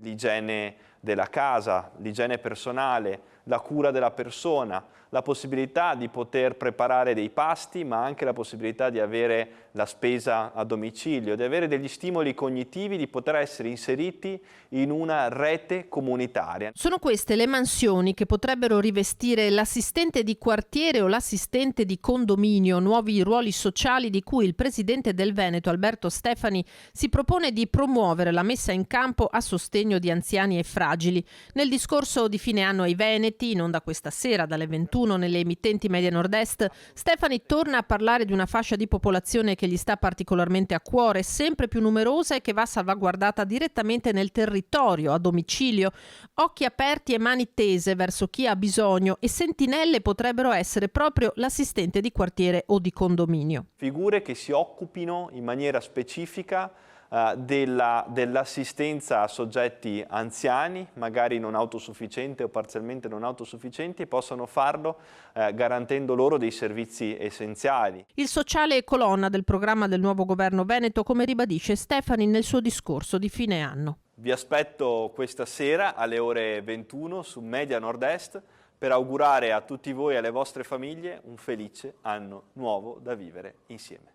l'igiene della casa, l'igiene personale, la cura della persona, la possibilità di poter preparare dei pasti, ma anche la possibilità di avere la spesa a domicilio, di avere degli stimoli cognitivi, di poter essere inseriti in una rete comunitaria. Sono queste le mansioni che potrebbero rivestire l'assistente di quartiere o l'assistente di condominio, nuovi ruoli sociali di cui il presidente del Veneto, Alberto Stefani, si propone di promuovere la messa in campo a sostegno di anziani e fragili. Nel discorso di fine anno ai Veneti, in onda questa sera dalle 21 nelle emittenti Media Nord-Est, Stefani torna a parlare di una fascia di popolazione che gli sta particolarmente a cuore, sempre più numerosa e che va salvaguardata direttamente nel territorio, a domicilio. Occhi aperti e mani tese verso chi ha bisogno, e sentinelle potrebbero essere proprio l'assistente di quartiere o di condominio. Figure che si occupino in maniera specifica dell'assistenza a soggetti anziani, magari non autosufficienti o parzialmente non autosufficienti, e possano farlo garantendo loro dei servizi essenziali. Il sociale è colonna del programma del nuovo governo veneto, come ribadisce Stefani nel suo discorso di fine anno. Vi aspetto questa sera alle ore 21 su Media Nord-Est per augurare a tutti voi e alle vostre famiglie un felice anno nuovo da vivere insieme.